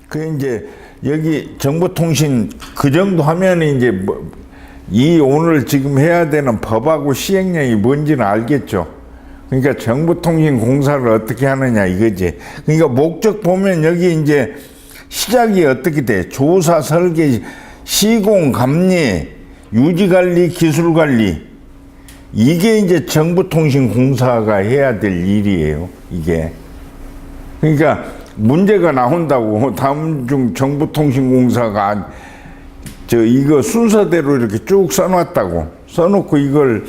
그 이제 여기 정보통신 그 정도 하면 이제 뭐 이 오늘 지금 해야 되는 법하고 시행령이 뭔지는 알겠죠. 그러니까 정보통신공사를 어떻게 하느냐 이거지. 그러니까 목적 보면 여기 이제 시작이 어떻게 돼? 조사, 설계, 시공, 감리, 유지관리, 기술관리. 이게 이제 정보통신공사가 해야 될 일이에요. 이게. 그러니까 문제가 나온다고 다음 중 정보통신공사가 이거 순서대로 이렇게 쭉 써놨다고 써놓고 이걸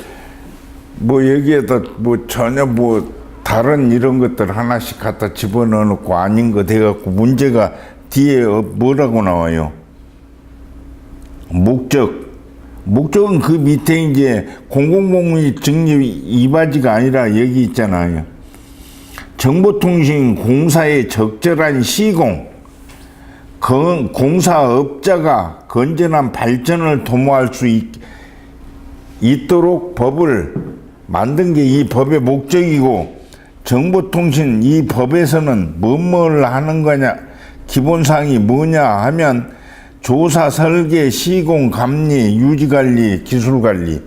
뭐 여기에다 뭐 전혀 뭐 다른 이런 것들 하나씩 갖다 집어넣어 놓고 아닌 거 돼갖고 문제가 뒤에 뭐라고 나와요? 목적은 그 밑에 이제 공공복무의 증립 이바지가 아니라 여기 있잖아요. 정보통신공사의 적절한 시공, 공사업자가 건전한 발전을 도모할 수 있도록 법을 만든 게 이 법의 목적이고, 정보통신 이 법에서는 뭐를 하는 거냐, 기본사항이 뭐냐 하면 조사, 설계, 시공, 감리, 유지관리, 기술관리.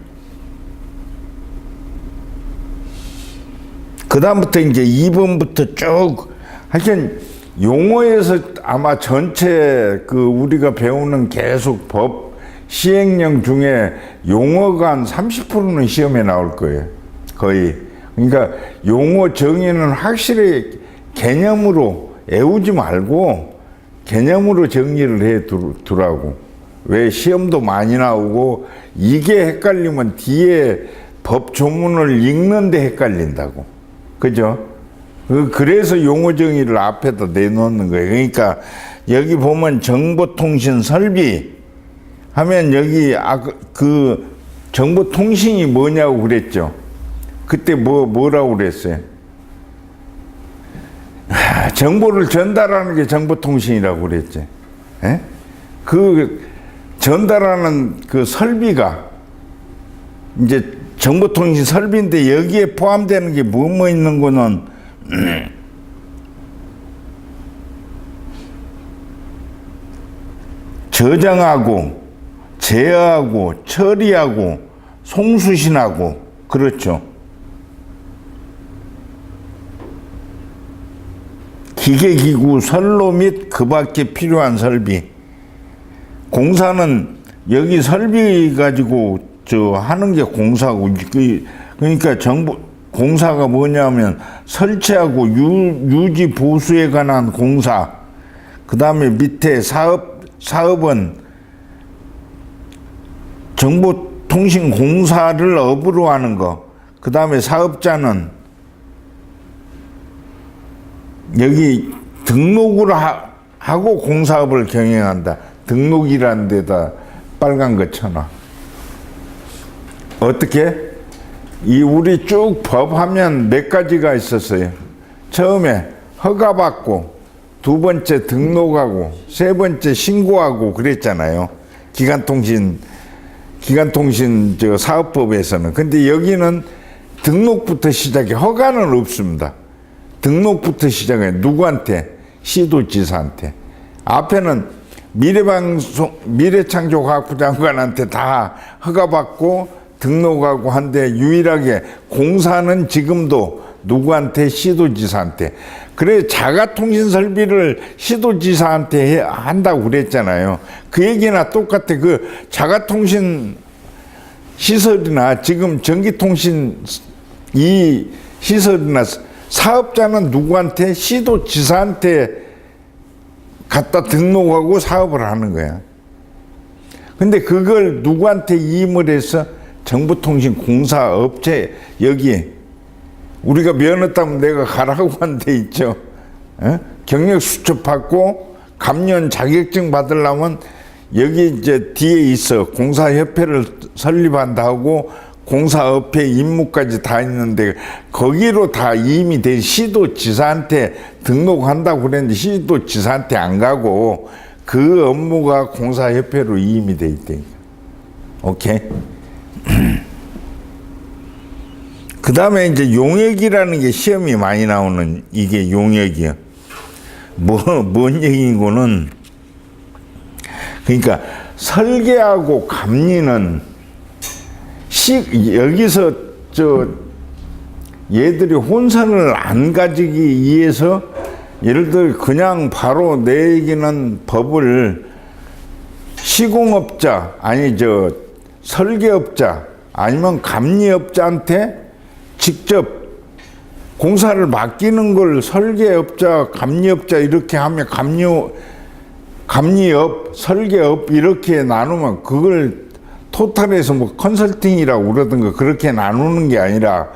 그 다음부터 이제 2번부터 쭉 하여튼 용어에서 아마 전체 우리가 배우는 계속 법 시행령 중에 용어가 한 30%는 시험에 나올 거예요. 거의. 그러니까 용어 정의는 확실히 개념으로 애우지 말고 개념으로 정리를 해 두라고. 왜 시험도 많이 나오고 이게 헷갈리면 뒤에 법 조문을 읽는데 헷갈린다고. 그죠? 그래서 용어 정의를 앞에다 내놓는 거예요. 그러니까 여기 보면 정보통신 설비 하면 여기 그 정보통신이 뭐냐고 그랬죠. 그때 뭐라고 그랬어요? 정보를 전달하는 게 정보통신이라고 그랬지. 에? 그 전달하는 그 설비가 이제 정보통신 설비인데 여기에 포함되는 게 뭐 있는 거는 저장하고 제어하고 처리하고 송수신하고 그렇죠. 기계기구 선로 및 그 밖에 필요한 설비. 공사는 여기 설비 가지고 하는 게 공사고, 그러니까 공사가 뭐냐면 설치하고 유지 보수에 관한 공사. 그 다음에 밑에 사업은 정보통신공사를 업으로 하는 거. 그 다음에 사업자는 여기 등록을 하고 공사업을 경영한다. 등록이라는 데다 빨간 거 쳐놔. 어떻게? 우리 쭉 법하면 몇 가지가 있었어요. 처음에 허가받고, 두 번째 등록하고, 세 번째 신고하고 그랬잖아요. 기간통신 사업법에서는. 근데 여기는 등록부터 시작해. 허가는 없습니다. 등록부터 시작해. 누구한테? 시도지사한테. 앞에는 미래창조과학부 장관한테 다 허가받고 등록하고 한데 유일하게 공사는 지금도 누구한테? 시도지사한테. 그래 자가통신 설비를 시도지사한테 한다고 그랬잖아요. 그 얘기나 똑같아. 그 자가통신 시설이나 지금 전기통신 이 시설이나 사업자는 누구한테? 시도지사한테 갖다 등록하고 사업을 하는 거야. 근데 그걸 누구한테 이임을 해서? 정보통신공사 업체, 여기 우리가 면허 따면 내가 가라고 한 데 있죠. 경력수첩 받고 감년 자격증 받으려면 여기 이제 뒤에 있어. 공사협회를 설립한다 하고 공사업체 임무까지 다 있는데 거기로 다 이임이 돼. 시도지사한테 등록한다고 그랬는데 시도지사한테 안 가고 그 업무가 공사협회로 이임이 돼 있대. 오케이? 그 다음에 이제 용역이라는 게 시험이 많이 나오는 이게 용역이요. 뭔 얘기인고는, 그러니까 설계하고 감리는 여기서 얘들이 혼선을 안 가지기 위해서, 예를 들어 그냥 바로 내 얘기는 법을 시공업자, 아니 설계업자 아니면 감리업자한테 직접 공사를 맡기는 걸 설계업자, 감리업자 이렇게 하면 감리업, 설계업 이렇게 나누면 그걸 토탈에서 뭐 컨설팅이라고 그러던가 그렇게 나누는 게 아니라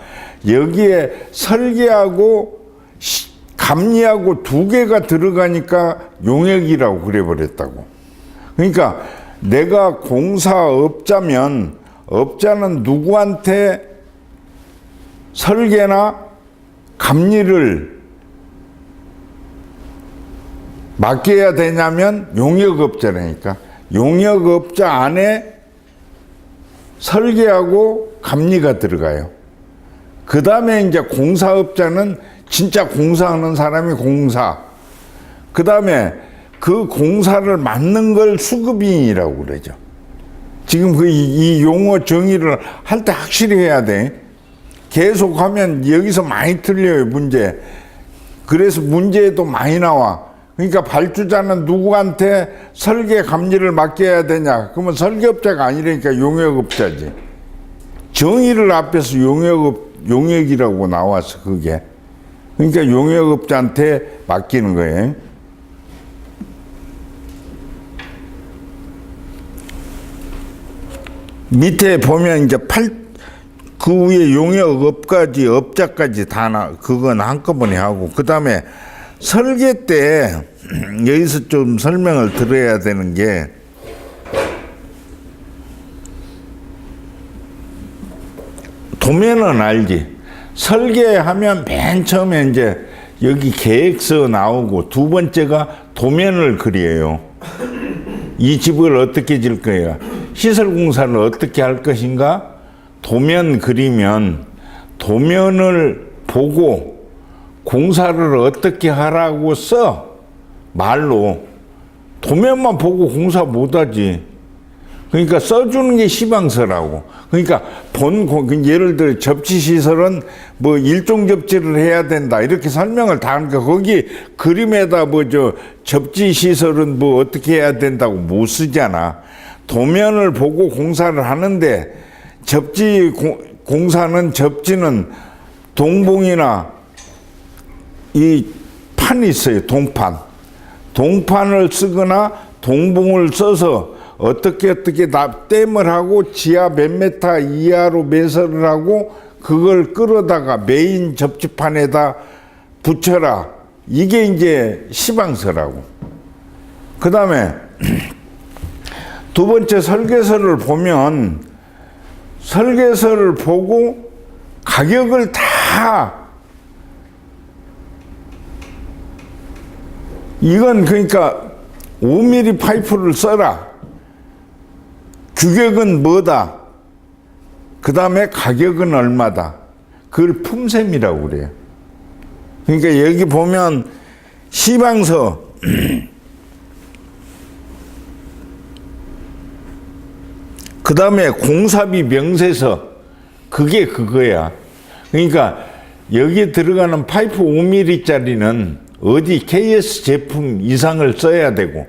여기에 설계하고 감리하고 두 개가 들어가니까 용역이라고 그래버렸다고. 그러니까 내가 공사업자면 업자는 누구한테 설계나 감리를 맡겨야 되냐면 용역업자라니까. 용역업자 안에 설계하고 감리가 들어가요. 그 다음에 이제 공사업자는 진짜 공사하는 사람이 공사. 그 다음에 그 공사를 맡는 걸 수급인이라고 그러죠. 지금 이 용어 정의를 할 때 확실히 해야 돼. 계속 하면 여기서 많이 틀려요, 문제. 그래서 문제에도 많이 나와. 그러니까 발주자는 누구한테 설계 감리를 맡겨야 되냐? 그러면 설계업자가 아니라니까 용역업자지. 정의를 앞에서 용역이라고 나와서 그게. 그러니까 용역업자한테 맡기는 거예요. 밑에 보면 이제 그 위에 용역업까지, 업자까지 다 그건 한꺼번에 하고, 그 다음에 설계 때 여기서 좀 설명을 드려야 되는 게, 도면은 알지. 설계하면 맨 처음에 이제 여기 계획서 나오고, 두 번째가 도면을 그려요. 이 집을 어떻게 질 거야? 시설 공사를 어떻게 할 것인가? 도면 그리면 도면을 보고 공사를 어떻게 하라고 써. 말로. 도면만 보고 공사 못하지. 그러니까 써주는 게 시방서라고. 그러니까 예를 들어 접지시설은 뭐 일종 접지를 해야 된다 이렇게 설명을 다 하니까 거기 그림에다 접지시설은 뭐 어떻게 해야 된다고 못 쓰잖아. 도면을 보고 공사를 하는데 접지는 동봉이나 이 판이 있어요. 동판을 쓰거나 동봉을 써서 어떻게 납땜을 하고 지하 몇 메타 이하로 매설을 하고 그걸 끌어다가 메인 접지판에다 붙여라. 이게 이제 시방서라고. 그 다음에 두 번째 설계서를 보면 설계서를 보고 가격을 다 이건 그러니까 5mm 파이프를 써라. 규격은 뭐다. 그 다음에 가격은 얼마다. 그걸 품셈이라고 그래요. 그러니까 여기 보면 시방서 그 다음에 공사비 명세서 그게 그거야. 그러니까 여기 들어가는 파이프 5mm짜리는 어디 KS 제품 이상을 써야 되고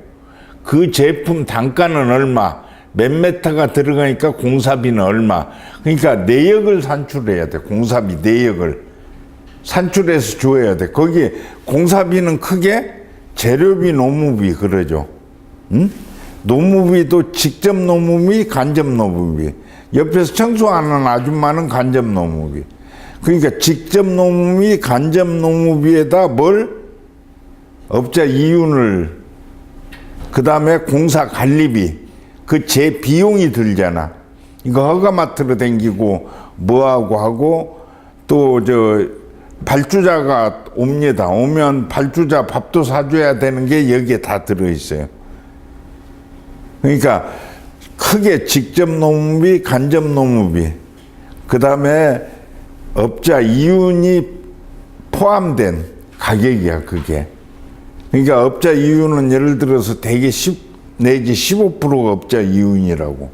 그 제품 단가는 얼마, 몇 메타가 들어가니까 공사비는 얼마. 그러니까 내역을 산출해야 돼. 공사비 내역을 산출해서 줘야 돼. 거기 공사비는 크게 재료비, 노무비 그러죠. 응? 노무비도 직접 노무비, 간접 노무비. 옆에서 청소하는 아줌마는 간접 노무비. 그러니까 직접 노무비, 간접 노무비에다 업자 이윤을, 그 다음에 공사 관리비, 그 제 비용이 들잖아. 이거 허가 맡으러 댕기고 뭐하고 하고 또 발주자가 옵니다. 오면 발주자 밥도 사줘야 되는 게 여기에 다 들어있어요. 그러니까 크게 직접 노무비, 간접 노무비, 그 다음에 업자 이윤이 포함된 가격이야, 그게. 그러니까 업자 이윤은 예를 들어서 대개 10 내지 15%가 업자 이윤이라고.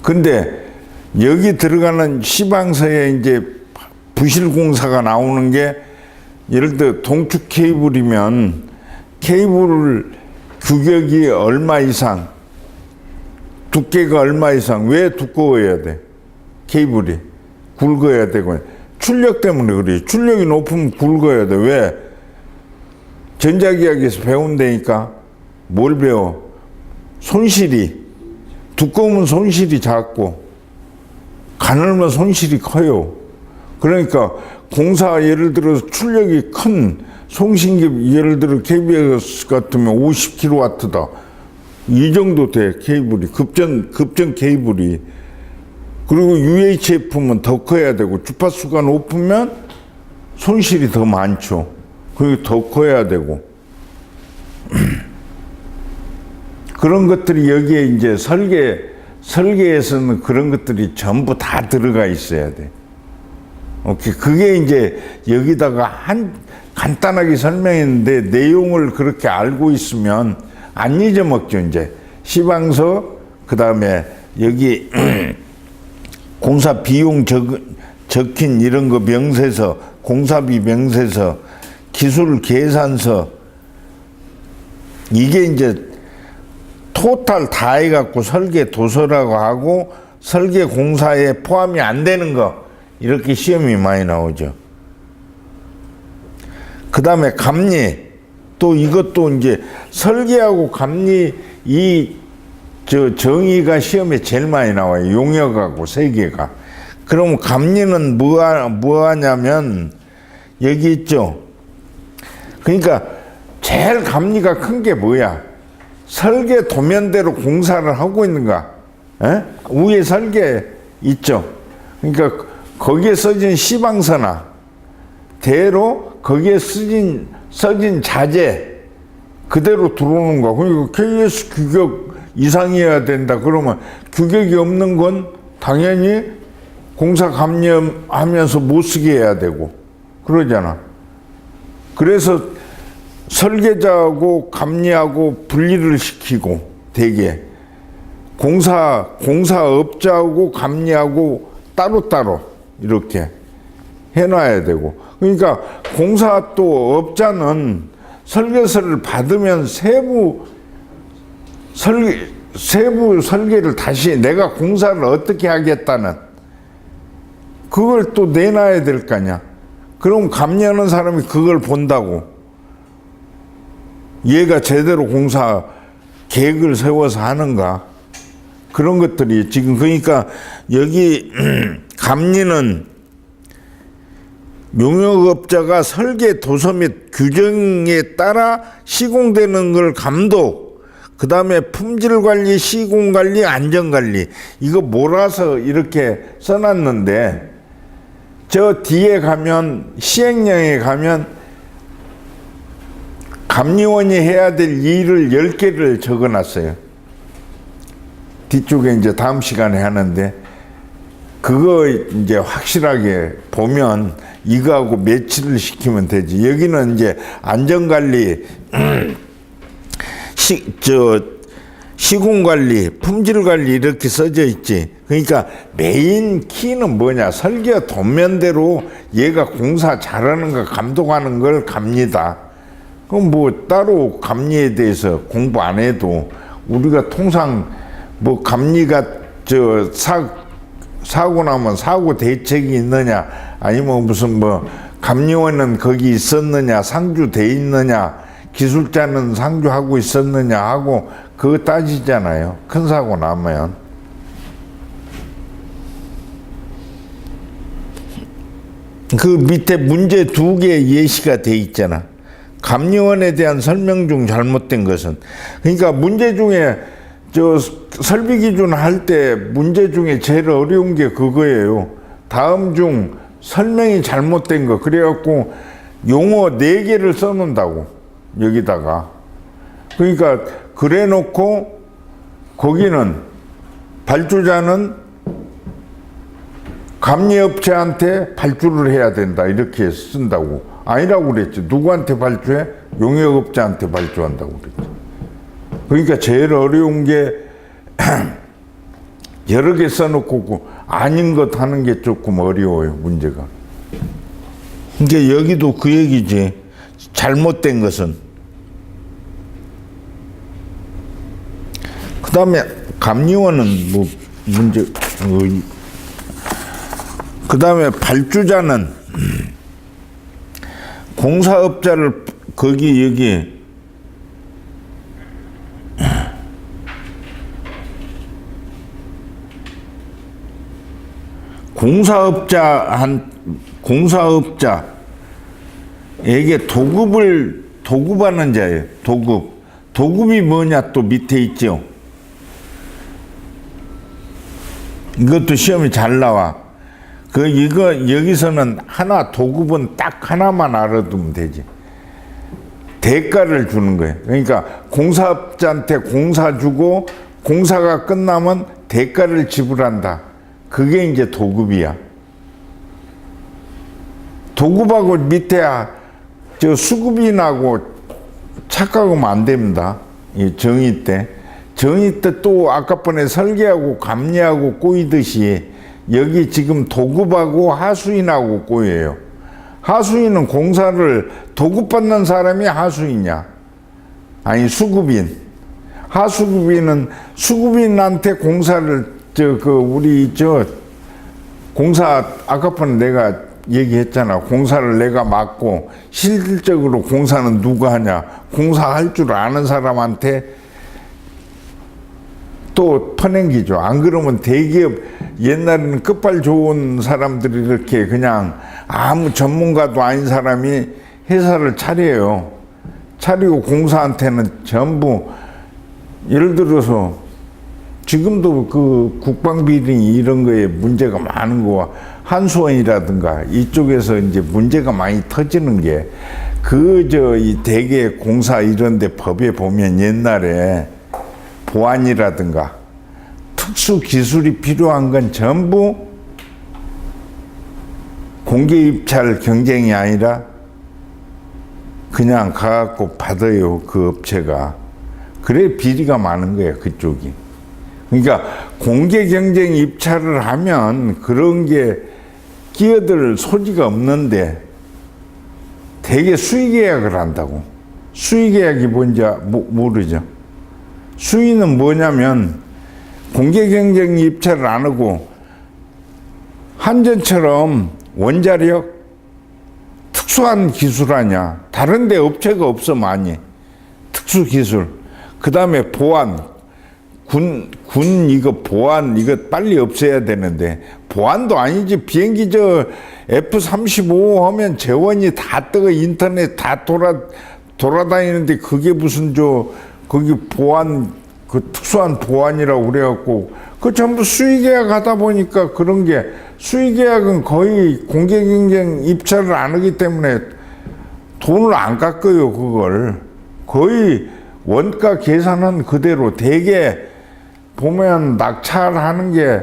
근데 여기 들어가는 시방서에 이제 부실공사가 나오는 게 예를 들어 동축 케이블이면 케이블 규격이 얼마 이상, 두께가 얼마 이상, 왜 두꺼워야 돼? 케이블이 굵어야 되고 출력 때문에 그래. 출력이 높으면 굵어야 돼. 왜? 전자기학에서 배운다니까. 뭘 배워? 손실이 두꺼우면 손실이 작고 가늘면 손실이 커요. 그러니까 공사 예를 들어서 출력이 큰 송신기 예를 들어 KBS 같으면 50kW다. 이 정도 돼 케이블이 급전 케이블이. 그리고 UHF면 더 커야 되고 주파수가 높으면 손실이 더 많죠. 그리고 더 커야 되고 그런 것들이 여기에 이제 설계에서는 그런 것들이 전부 다 들어가 있어야 돼. 오케이. 그게 이제 여기다가 간단하게 설명했는데 내용을 그렇게 알고 있으면 안 잊어먹죠. 이제 시방서 그다음에 여기 공사 비용 적힌 이런 거 명세서, 공사비 명세서, 기술 계산서 이게 이제 토탈 다 해갖고 설계 도서라고 하고 설계 공사에 포함이 안 되는 거 이렇게 시험이 많이 나오죠. 그 다음에 감리 또 이것도 이제 설계하고 감리 정의가 시험에 제일 많이 나와요. 용역하고 세 개가. 그럼 감리는 뭐 하냐면 여기 있죠. 그러니까 제일 감리가 큰 게 뭐야? 설계 도면대로 공사를 하고 있는가? 에? 위에 설계 있죠. 그러니까 거기에 써진 시방서나 대로 거기에 써진 자재 그대로 들어오는 거. 그러니까 KS 규격 이상이어야 된다. 그러면 규격이 없는 건 당연히 공사 감리하면서 못 쓰게 해야 되고 그러잖아. 그래서 설계자하고 감리하고 분리를 시키고 되게 공사업자하고 감리하고 따로따로 이렇게 해놔야 되고. 그러니까 공사 또 업자는 설계서를 받으면 세부 설계를 다시 내가 공사를 어떻게 하겠다는 그걸 또 내놔야 될 거 아니야. 그럼 감리하는 사람이 그걸 본다고. 얘가 제대로 공사 계획을 세워서 하는가. 그런 것들이 지금 그러니까 여기 감리는 용역업자가 설계 도서 및 규정에 따라 시공되는 걸 감독, 그 다음에 품질관리, 시공관리, 안전관리 이거 몰아서 이렇게 써놨는데 저 뒤에 가면 시행령에 가면 감리원이 해야 될 일을 10개를 적어놨어요. 뒤쪽에 이제 다음 시간에 하는데 그거 이제 확실하게 보면 이거하고 매치를 시키면 되지. 여기는 이제 안전관리, 시공관리, 품질관리 이렇게 써져 있지. 그러니까 메인 키는 뭐냐? 설계 도면대로 얘가 공사 잘하는 거 감독하는 걸 감리다. 그럼 뭐 따로 감리에 대해서 공부 안 해도 우리가 통상 뭐 감리가 사고 나면 사고 대책이 있느냐 아니면 무슨 뭐 감리원은 거기 있었느냐 상주돼 있느냐 기술자는 상주하고 있었느냐 하고 그거 따지잖아요. 큰 사고 나면. 그 밑에 문제 2개 예시가 돼 있잖아. 감리원에 대한 설명 중 잘못된 것은. 그러니까 문제 중에 설비 기준 할 때 문제 중에 제일 어려운 게 그거예요. 다음 중 설명이 잘못된 거. 그래갖고 용어 4개를 써놓는다고 여기다가. 그러니까 그래 놓고 거기는 발주자는 감리업체한테 발주를 해야 된다 이렇게 쓴다고. 아니라고 그랬죠. 누구한테 발주해? 용역업자한테 발주한다고 그랬죠. 그러니까 제일 어려운 게 여러 개 써놓고 아닌 것 하는 게 조금 어려워요, 문제가. 그러니까 여기도 그 얘기지. 잘못된 것은. 그 다음에 감리원은 뭐 문제, 그 다음에 발주자는 공사업자를 여기 공사업자에게 도급하는 자예요. 도급이 뭐냐 또 밑에 있죠. 이것도 시험이 잘 나와. 여기서는 도급은 딱 하나만 알아두면 되지. 대가를 주는 거예요. 그러니까 공사업자한테 공사 주고 공사가 끝나면 대가를 지불한다. 그게 이제 도급이야. 도급하고 밑에 저 수급인하고 착각하면 안 됩니다. 이 정의 때. 정의 때 또 아까 번에 설계하고 감리하고 꼬이듯이 여기 지금 도급하고 하수인하고 꼬여요. 하수인은 공사를 도급받는 사람이 하수인이야. 아니 수급인. 하수급인은 수급인한테 공사를 공사 아까 번에 내가 얘기했잖아. 공사를 내가 맡고 실질적으로 공사는 누가 하냐? 공사할 줄 아는 사람한테 또 퍼냉기죠. 안 그러면 대기업 옛날에는 끝발 좋은 사람들이 이렇게 그냥 아무 전문가도 아닌 사람이 회사를 차려요. 차리고 공사한테는 전부 예를 들어서 지금도 그 국방비리 이런 거에 문제가 많은 거와 한수원이라든가 이쪽에서 이제 문제가 많이 터지는 게 이 대개 공사 이런 데 법에 보면 옛날에 보안이라든가 특수 기술이 필요한 건 전부 공개 입찰 경쟁이 아니라 그냥 가갖고 받아요, 그 업체가. 그래 비리가 많은 거예요, 그쪽이. 그러니까 공개 경쟁 입찰을 하면 그런 게 끼어들 소지가 없는데 되게 수의계약을 한다고. 수의계약이 뭔지 모르죠. 수의는 뭐냐면 공개 경쟁 입찰을 안 하고 한전처럼 원자력 특수한 기술 아니야. 다른 데 업체가 없어 많이. 특수 기술. 그 다음에 보안. 군 보안 이거 빨리 없애야 되는데 보안도 아니지. 비행기 F-35 하면 재원이 다 뜨고 인터넷 다 돌아다니는데 그게 무슨 거기 보안 특수한 보안이라고 그래갖고 그 전부 수의계약 하다 보니까 그런 게 수의계약은 거의 공개경쟁 입찰을 안 하기 때문에 돈을 안 깎아요. 그걸 거의 원가 계산은 그대로. 대개 보면 낙찰하는 게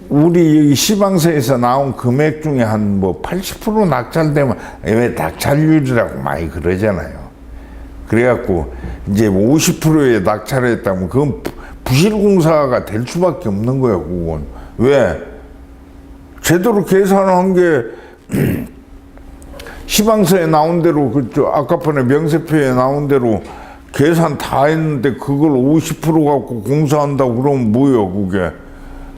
우리 여기 시방서에서 나온 금액 중에 한 80% 낙찰되면 왜 낙찰률이라고 많이 그러잖아요. 그래갖고 이제 50%에 낙찰했다면 그건 부실공사가 될 수밖에 없는 거야. 그건 왜 제대로 계산한 게 시방서에 나온 대로 아까 번에 명세표에 나온 대로 계산 다 했는데 그걸 50% 갖고 공사한다고 그러면 뭐예요? 그게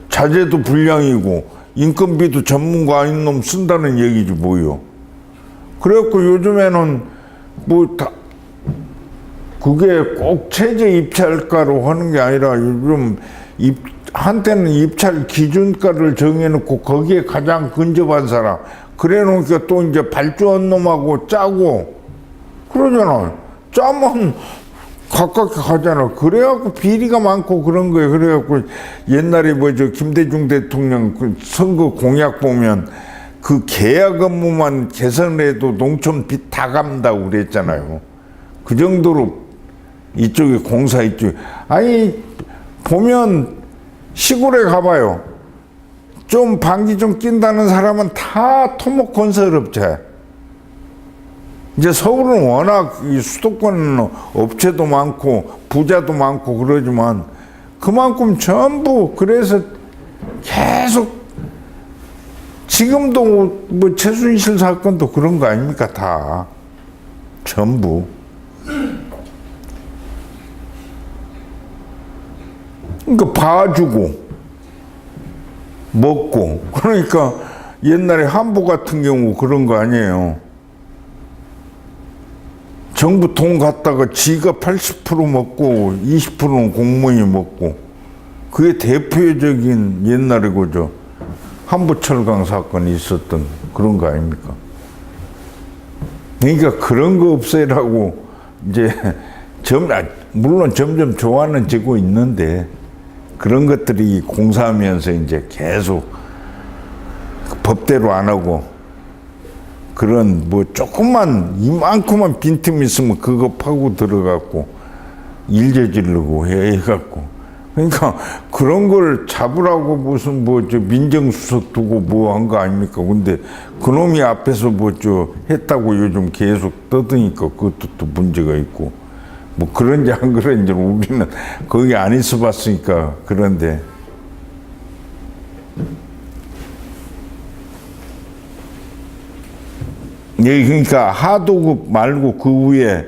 자재도 불량이고 인건비도 전문가 아닌 놈 쓴다는 얘기지 뭐예요? 그래갖고 요즘에는 그게 꼭 최저 입찰가로 하는 게 아니라 요즘 한때는 입찰 기준가를 정해놓고 거기에 가장 근접한 사람 그래 놓으니까 또 이제 발주한 놈하고 짜고 그러잖아. 짜면 가깝게 가잖아. 그래갖고 비리가 많고 그런 거예요. 그래갖고 옛날에 김대중 대통령 그 선거 공약 보면 그 계약 업무만 개선해도 농촌 빚 다 갚는다고 그랬잖아요. 그 정도로 이쪽에 공사 이쪽에. 아니 보면 시골에 가봐요. 좀 방귀 좀 낀다는 사람은 다 토목건설업체. 이제 서울은 워낙 이 수도권 업체도 많고 부자도 많고 그러지만 그만큼 전부 그래서 계속 지금도 뭐 최순실 사건도 그런 거 아닙니까? 다 전부. 그러니까 봐주고 먹고 그러니까 옛날에 한보 같은 경우 그런 거 아니에요. 정부 돈 갖다가 지가 80% 먹고 20%는 공무원이 먹고 그게 대표적인 옛날에 그죠. 한부철강 사건이 있었던 그런 거 아닙니까? 그러니까 그런 거 없애라고 이제 물론 점점 좋아지고 있는데 그런 것들이 공사하면서 이제 계속 법대로 안 하고 그런 뭐 조금만 이만큼만 빈틈 있으면 그거 파고 들어갔고 일 저지르고 해갖고 그러니까 그런 걸 잡으라고 무슨 뭐 저 민정수석 두고 뭐 한 거 아닙니까? 근데 그놈이 앞에서 뭐 저 했다고 요즘 계속 떠드니까 그것도 또 문제가 있고 뭐 그런지 안 그런지 우리는 거기 안 있어 봤으니까 그런데 예, 그러니까 하도급 말고 그 위에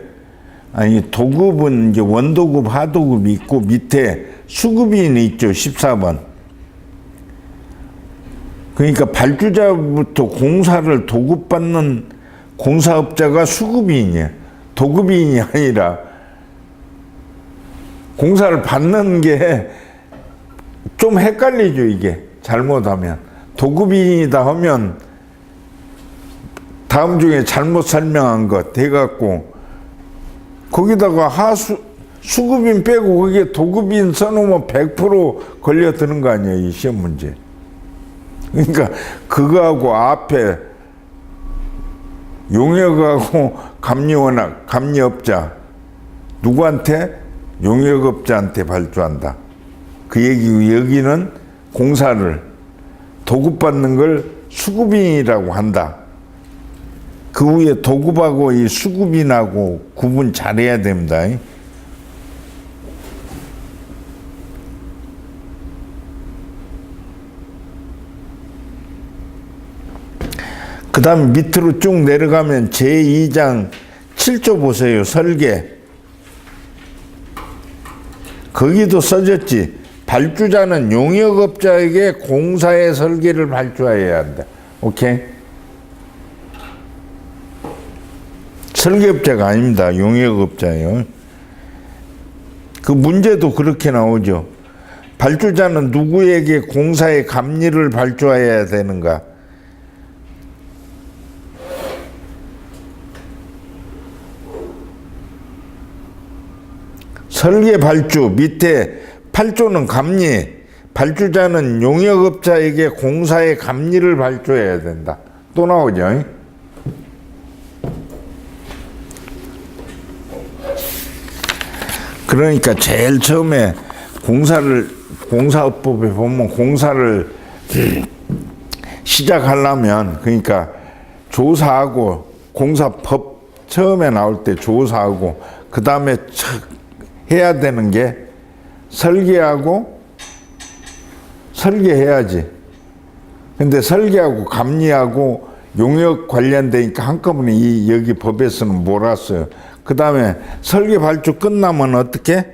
아니 도급은 이제 원도급 하도급이 있고 밑에 수급인이 있죠. 14번. 그러니까 발주자부터 공사를 도급받는 공사업자가 수급인이에요. 도급인이 아니라 공사를 받는 게 좀 헷갈리죠. 이게 잘못하면 도급인이다 하면 다음 중에 잘못 설명한 것 돼갖고 거기다가 수급인 빼고 그게 도급인 써놓으면 100% 걸려드는 거 아니에요, 이 시험 문제. 그러니까 그거하고 앞에 용역하고 감리업자 누구한테? 용역업자한테 발주한다. 그 얘기고 여기는 공사를 도급받는 걸 수급인이라고 한다. 그 위에 도급하고 이 수급인하고 구분 잘해야 됩니다. 그 다음 밑으로 쭉 내려가면 제2장 7조 보세요. 설계. 거기도 써졌지. 발주자는 용역업자에게 공사의 설계를 발주해야 한다. 오케이? 설계업자가 아닙니다. 용역업자예요. 그 문제도 그렇게 나오죠. 발주자는 누구에게 공사의 감리를 발주해야 되는가? 설계 발주 밑에 8조는 감리, 발주자는 용역업자에게 공사의 감리를 발주해야 된다. 또 나오죠. 그러니까 제일 처음에 공사업법에 보면 공사를 시작하려면 그러니까 조사하고 공사법 처음에 나올 때 조사하고 그 다음에 해야 되는 게 설계해야지. 근데 설계하고 감리하고 용역 관련되니까 한꺼번에 여기 법에서는 몰았어요. 그 다음에 설계 발주 끝나면 어떻게?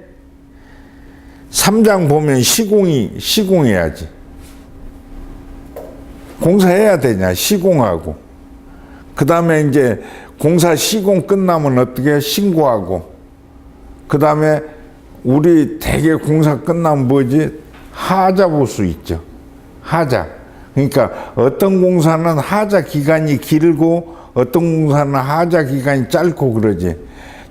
3장 보면 시공해야지. 공사해야 되냐, 시공하고. 그 다음에 이제 공사 시공 끝나면 어떻게? 신고하고. 그 다음에 우리 대개 공사 끝나면 뭐지? 하자 볼 수 있죠. 하자. 그러니까 어떤 공사는 하자 기간이 길고 어떤 공사는 하자 기간이 짧고 그러지.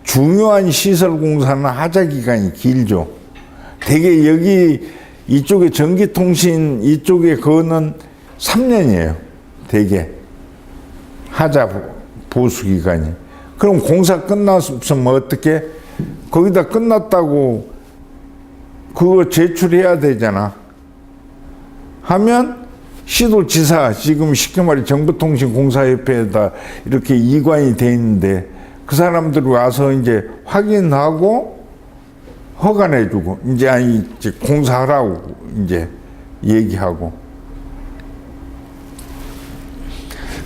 중요한 시설 공사는 하자 기간이 길죠. 대개 여기 이쪽에 전기통신 이쪽에 그거는 3년이에요. 대개 하자 보수 기간이. 그럼 공사 끝났으면 어떻게? 거기다 끝났다고 그거 제출해야 되잖아. 하면 시도지사, 지금 쉽게 말해 정보통신공사협회에다 이렇게 이관이 돼 있는데 그 사람들이 와서 이제 확인하고 허가내주고 이제 공사하라고 이제 얘기하고.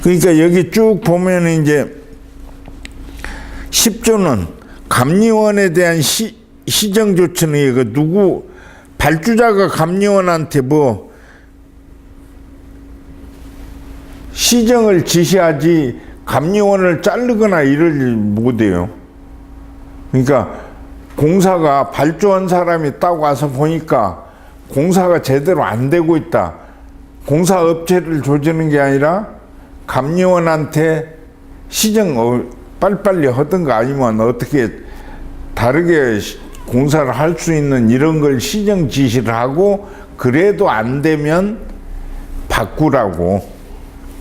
그러니까 여기 쭉 보면 이제 10조는 감리원에 대한 시정 조치는 이거 누구 발주자가 감리원한테 뭐 시정을 지시하지 감리원을 자르거나 이럴 일 못해요. 그러니까 공사가 발주한 사람이 딱 와서 보니까 공사가 제대로 안 되고 있다. 공사업체를 조지는 게 아니라 감리원한테 시정 빨리빨리 하든가 아니면 어떻게 다르게 공사를 할 수 있는 이런 걸 시정 지시를 하고 그래도 안 되면 바꾸라고.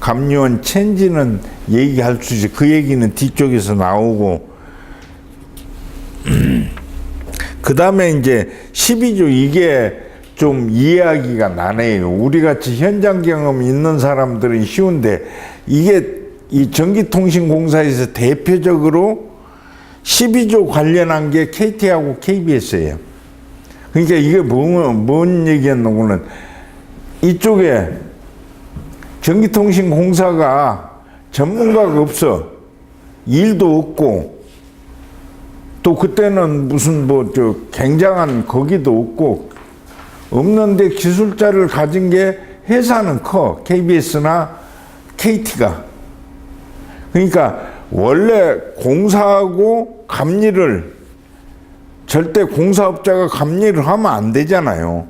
감리원 체인지는 얘기할 수 있지. 그 얘기는 뒤쪽에서 나오고. 그 다음에 이제 12조 이게 좀 이해하기가 난해요. 우리 같이 현장 경험 있는 사람들은 쉬운데 이게 이 전기통신공사에서 대표적으로 12조 관련한 게 KT하고 KBS예요. 그러니까 이게 뭔 얘기였노고는 이쪽에 전기통신공사가 전문가가 없어. 일도 없고 또 그때는 무슨 뭐 저 굉장한 거기도 없고 없는데 기술자를 가진 게 회사는 커. KBS나 KT가. 그러니까 원래 공사하고 감리를 절대 공사업자가 감리를 하면 안 되잖아요.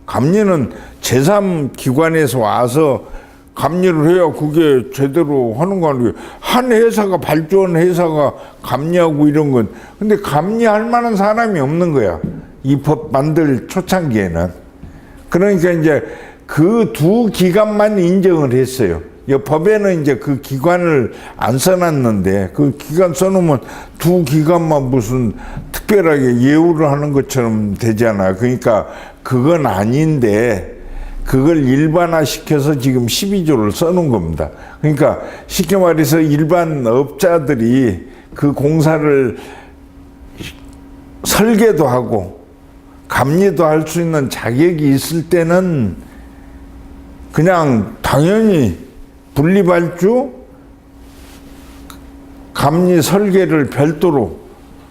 감리는 제3기관에서 와서 감리를 해야 그게 제대로 하는 거 아니에요. 한 회사가 발주한 회사가 감리하고 이런 건. 근데 감리할 만한 사람이 없는 거야. 이 법 만들 초창기에는. 그러니까 이제 그 두 기관만 인정을 했어요. 이 법에는 이제 그 기관을 안 써놨는데 그 기관 써놓으면 두 기관만 무슨 특별하게 예우를 하는 것처럼 되잖아. 그러니까 그건 아닌데 그걸 일반화시켜서 지금 12조를 써놓은 겁니다. 그러니까 쉽게 말해서 일반 업자들이 그 공사를 설계도 하고 감리도 할 수 있는 자격이 있을 때는 그냥 당연히 분리발주, 감리 설계를 별도로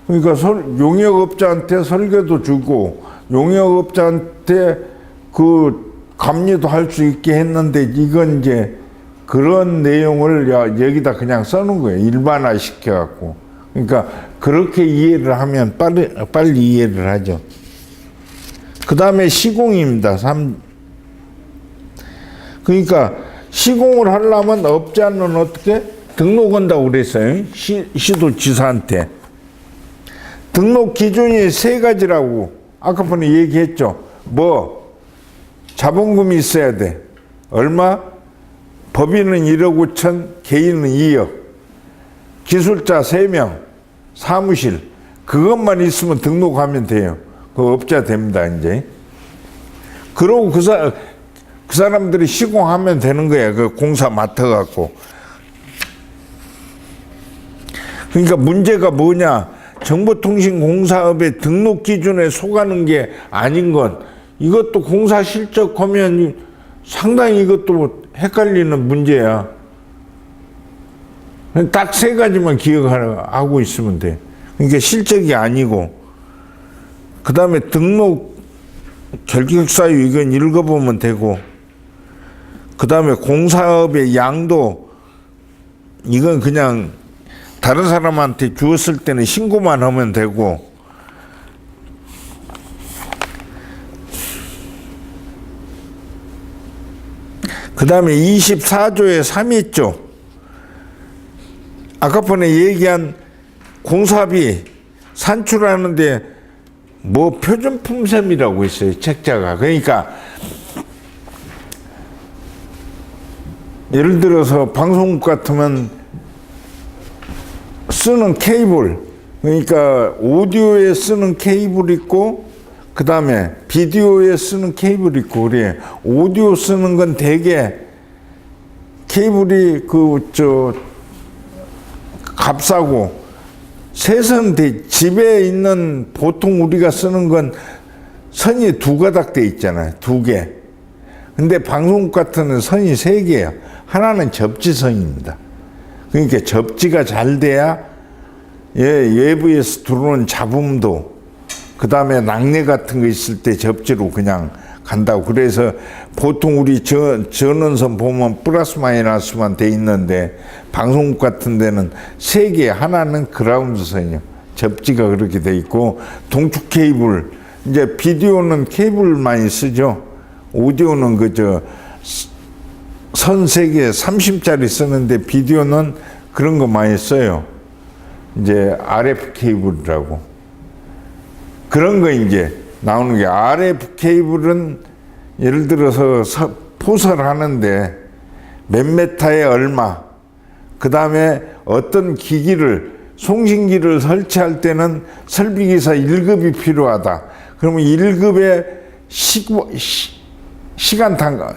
그러니까 용역업자한테 설계도 주고 용역업자한테 그 감리도 할 수 있게 했는데 이건 이제 그런 내용을 여기다 그냥 써놓은 거예요. 일반화 시켜갖고. 그러니까 그렇게 이해를 하면 빨리 이해를 하죠. 그 다음에 시공입니다. 그러니까 시공을 하려면 업자는 어떻게 등록한다고 그랬어요. 시도지사한테. 등록 기준이 세 가지라고 아까 전에 얘기했죠. 뭐 자본금이 있어야 돼. 얼마? 법인은 1억 5천, 개인은 2억. 기술자 3명, 사무실. 그것만 있으면 등록하면 돼요. 그 업자 됩니다, 이제. 그러고 그 사람들이 시공하면 되는 거야. 그 공사 맡아갖고. 그러니까 문제가 뭐냐. 정보통신공사업의 등록 기준에 속하는 게 아닌 건 이것도 공사 실적하면 상당히 이것도 헷갈리는 문제야. 딱 세 가지만 기억하고 있으면 돼. 그러니까 실적이 아니고. 그 다음에 등록 결격사유 이건 읽어보면 되고. 그 다음에 공사업의 양도 이건 그냥 다른 사람한테 주었을 때는 신고만 하면 되고. 그 다음에 24조의 3위조 아까 전에 얘기한 공사비 산출하는데 뭐 표준품셈이라고 있어요. 책자가. 그러니까 예를 들어서 방송국 같으면 쓰는 케이블 그러니까 오디오에 쓰는 케이블 있고 그 다음에 비디오에 쓰는 케이블 있고 그래. 오디오 쓰는 건 대개 케이블이 값싸고 세선 집에 있는 보통 우리가 쓰는 건 선이 두 가닥 돼 있잖아요. 두 개. 근데 방송국 같은 선이 세 개예요. 하나는 접지선입니다. 그러니까 접지가 잘 돼야 외부에서 들어오는 잡음도 그다음에 낙뢰 같은 거 있을 때 접지로 그냥 간다고. 그래서 보통 우리 전원선 보면 플러스 마이너스만 돼 있는데 방송국 같은 데는 세 개, 하나는 그라운드 선이요. 접지가 그렇게 돼 있고, 동축 케이블, 이제 비디오는 케이블 많이 쓰죠. 오디오는 선 세 개 30짜리 쓰는데 비디오는 그런 거 많이 써요. 이제 RF 케이블이라고. 그런 거 이제 나오는 게, RF 케이블은 예를 들어서 포설 하는데 몇 메타에 얼마, 그 다음에 어떤 기기를, 송신기를 설치할 때는 설비기사 1급이 필요하다. 그러면 1급에 시간 단가,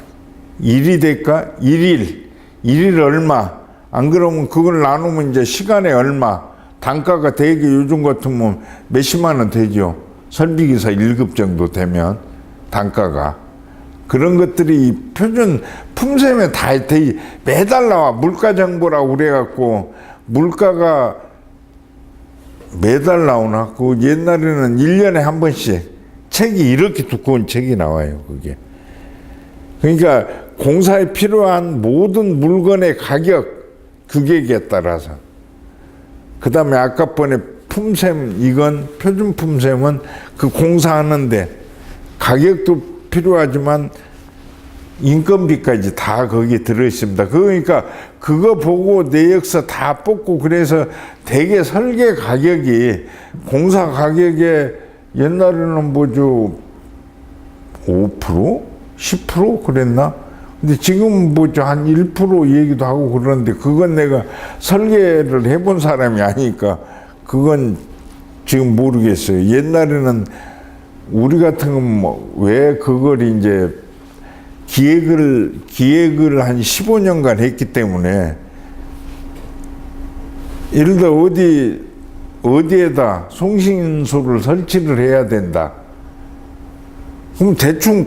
일이 될까? 일일 얼마. 안 그러면 그걸 나누면 이제 시간에 얼마. 단가가 되게 요즘 같으면 몇십만 원 되죠. 설비기사 1급 정도 되면 단가가. 그런 것들이 표준 품셈에 다 매달 나와. 물가 정보라고 그래갖고 물가가 매달 나오나? 그 옛날에는 1년에 한 번씩 책이, 이렇게 두꺼운 책이 나와요. 그게. 그러니까 공사에 필요한 모든 물건의 가격, 규격에 따라서. 그 다음에 아까 번에 품셈, 이건 표준 품셈은 그 공사하는데 가격도 필요하지만 인건비까지 다 거기에 들어있습니다. 그러니까 그거 보고 내역서 다 뽑고, 그래서 대개 설계 가격이 공사 가격에 옛날에는 뭐죠 5%? 10% 그랬나? 근데 지금 뭐죠 한 1% 얘기도 하고 그러는데, 그건 내가 설계를 해본 사람이 아니니까 그건 지금 모르겠어요. 옛날에는 우리 같은 건 왜 그걸 이제 기획을 한 15년간 했기 때문에, 예를 들어 어디에다 송신소를 설치를 해야 된다. 그럼 대충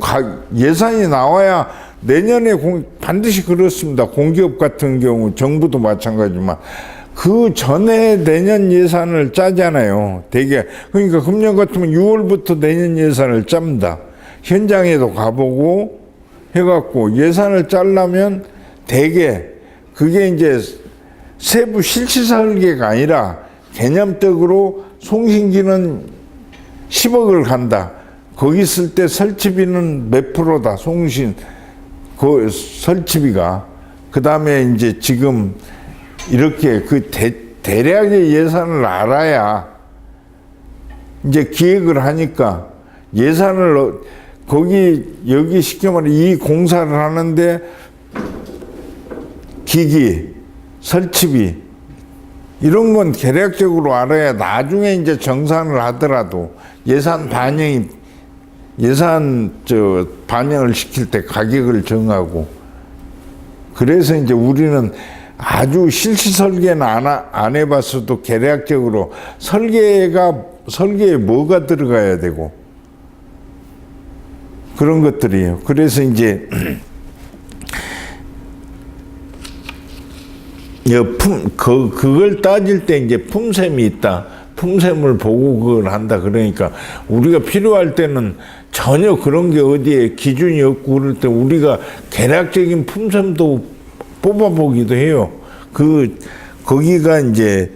예산이 나와야 내년에 반드시 그렇습니다. 공기업 같은 경우, 정부도 마찬가지지만 그 전에 내년 예산을 짜잖아요. 대개. 그러니까 금년 같으면 6월부터 내년 예산을 짭니다. 현장에도 가보고 해갖고 예산을 짜려면 대개 그게 이제 세부 실시 설계가 아니라 개념적으로 송신기는 10억을 간다. 거기 쓸 때 설치비는 몇 프로다. 그 설치비가. 그 다음에 이제 지금 이렇게 그 대략의 예산을 알아야 이제 기획을 하니까, 예산을 여기 쉽게 말해 이 공사를 하는데 기기, 설치비 이런 건 계략적으로 알아야 나중에 이제 정산을 하더라도 반영을 시킬 때 가격을 정하고. 그래서 이제 우리는 아주 실시 설계는 안 해봤어도 계략적으로 설계에 뭐가 들어가야 되고 그런 것들이에요. 그래서 이제 그걸 따질 때 이제 품셈이 있다. 품셈을 보고 그걸 한다. 그러니까 우리가 필요할 때는 전혀 그런 게 어디에 기준이 없고, 그럴 때 우리가 계략적인 품셈도 뽑아보기도 해요. 거기가 이제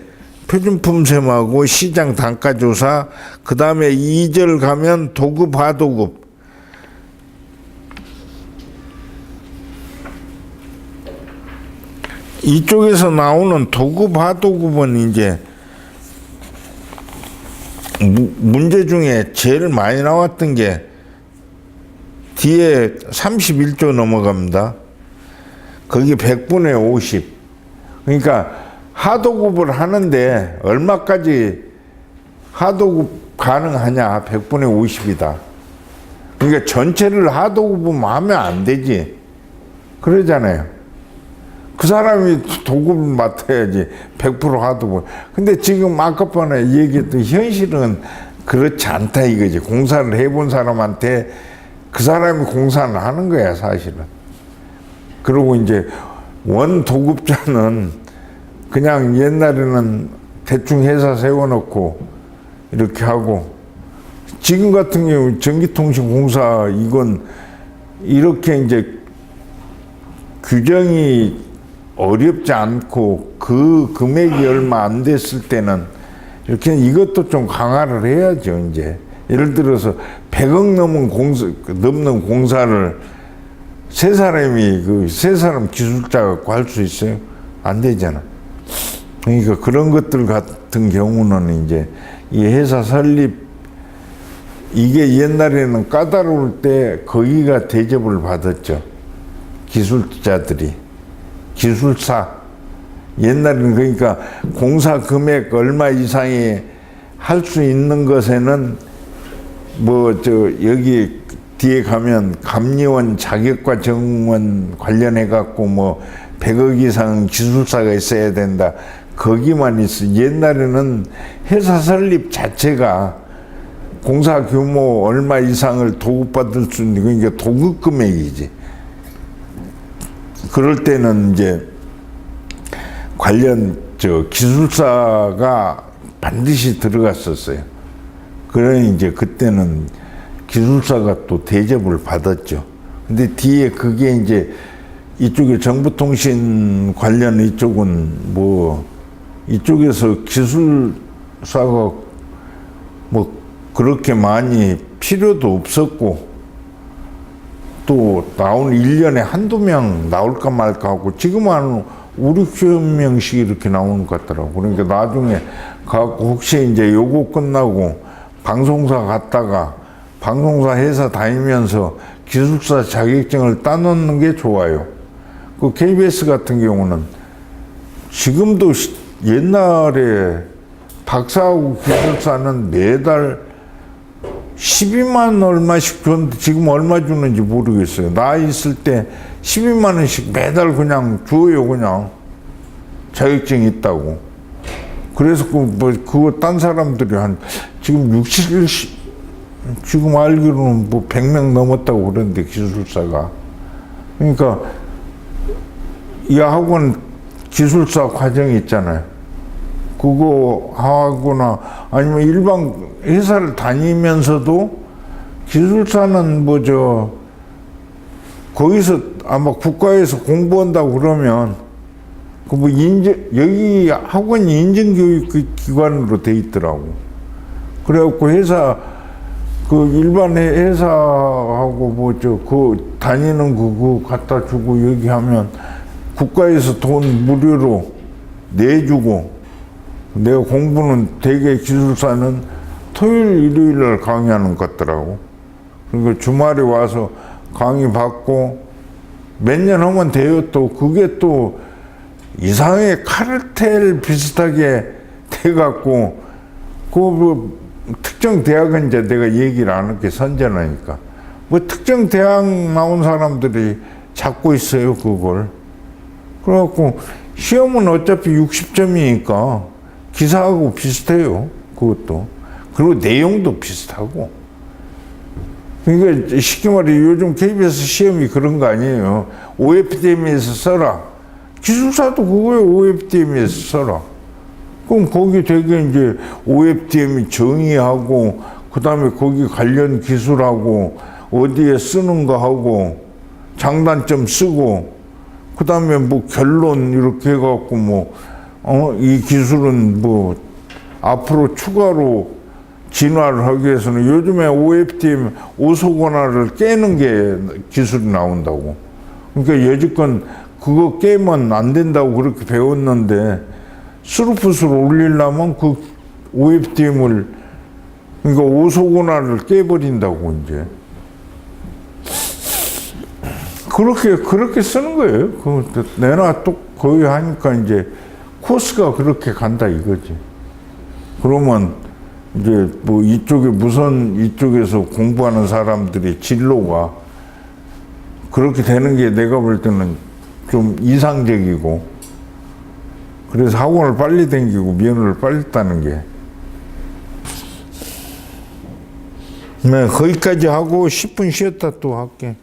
표준 품셈하고 시장 단가 조사, 그 다음에 2절 가면 도급, 하도급. 이쪽에서 나오는 도급, 하도급은 이제 문제 중에 제일 많이 나왔던 게 뒤에 31조 넘어갑니다. 거기 100분의 50. 그러니까 하도급을 하는데 얼마까지 하도급 가능하냐? 100분의 50이다. 그러니까 전체를 하도급은 하면 안 되지. 그러잖아요. 그 사람이 도급을 맡아야지 100% 하도. 근데 지금 아까번에 얘기했던 현실은 그렇지 않다 이거지. 공사를 해본 사람한테 그 사람이 공사를 하는 거야 사실은. 그리고 이제 원 도급자는 그냥 옛날에는 대충 회사 세워놓고 이렇게 하고, 지금 같은 경우 전기통신공사 이건 이렇게 이제 규정이 어렵지 않고 그 금액이 얼마 안 됐을 때는 이렇게 이것도 좀 강화를 해야죠. 이제 예를 들어서 100억 넘는 공사를 세 사람 기술자 갖고 할 수 있어요? 안 되잖아. 그러니까 그런 것들 같은 경우는 이제 이 회사 설립, 이게 옛날에는 까다로울 때 거기가 대접을 받았죠. 기술자들이. 기술사. 옛날에는 그러니까 공사 금액 얼마 이상이 할 수 있는 것에는 여기 뒤에 가면 감리원 자격과 정원 관련해 갖고 100억 이상 기술사가 있어야 된다. 거기만 있어. 옛날에는 회사 설립 자체가 공사 규모 얼마 이상을 도급받을 수 있는, 그러니까 도급 금액이지. 그럴 때는 이제 관련 기술사가 반드시 들어갔었어요. 그러니 이제 그때는 기술사가 또 대접을 받았죠. 근데 뒤에 그게 이제 이쪽에 정보통신 관련 이쪽은 이쪽에서 기술사가 그렇게 많이 필요도 없었고, 또 나오는 1년에 한두 명 나올까 말까 하고, 지금은 한 5, 60명씩 이렇게 나오는 것 같더라고. 그러니까 나중에 가고 혹시 이제 요거 끝나고 방송사 갔다가 방송사 회사 다니면서 기술사 자격증을 따놓는 게 좋아요. 그 KBS 같은 경우는 지금도 옛날에 박사하고 기술사는 매달 12만 얼마씩 줬는데 지금 얼마 주는지 모르겠어요. 나 있을 때 12만 원씩 매달 그냥 줘요. 그냥 자격증 있다고. 그래서 그거 딴 사람들이 지금 60, 지금 알기로는 100명 넘었다고 그러는데, 기술사가. 그러니까 이 학원 기술사 과정이 있잖아요. 그거 하거나 아니면 일반 회사를 다니면서도 기술사는 거기서 아마 국가에서 공부한다고 그러면 여기 학원이 인증교육기관으로 돼 있더라고. 그래갖고 회사 일반 회사하고 다니는 그거 갖다 주고 여기 하면 국가에서 돈 무료로 내주고, 내가 공부는 대개 기술사는 토요일, 일요일 날 강의하는 것 같더라고. 그러니까 주말에 와서 강의 받고 몇 년 하면 돼요. 또 그게 또 이상하게 카르텔 비슷하게 돼갖고, 특정 대학은 이제 내가 얘기를 안 할게, 선전하니까. 특정 대학 나온 사람들이 잡고 있어요, 그걸. 그래갖고 시험은 어차피 60점이니까 기사하고 비슷해요, 그것도. 그리고 내용도 비슷하고. 그러니까 쉽게 말해 요즘 KBS 시험이 그런 거 아니에요. OFDM에서 써라. 기술사도 그거예요. OFDM에서 써라. 그럼 거기 되게 이제 OFDM이 정의하고, 그 다음에 거기 관련 기술하고, 어디에 쓰는 거 하고, 장단점 쓰고, 그 다음에 결론 이렇게 해갖고 이 기술은 앞으로 추가로 진화를 하기 위해서는 요즘에 OFDM 오소건화를 깨는 게 기술이 나온다고. 그러니까 여지껏 그거 깨면 안 된다고 그렇게 배웠는데, 스루풋을 올리려면 그 OFDM을, 그러니까 오소건화를 깨버린다고 이제. 그렇게 쓰는 거예요. 내나 또 거의 하니까 이제 코스가 그렇게 간다 이거지. 그러면 이제 이쪽에서 공부하는 사람들이 진로가 그렇게 되는 게 내가 볼 때는 좀 이상적이고, 그래서 학원을 빨리 다니고 면허를 빨리 따는 게. 네, 거기까지 하고 10분 쉬었다 또 할게.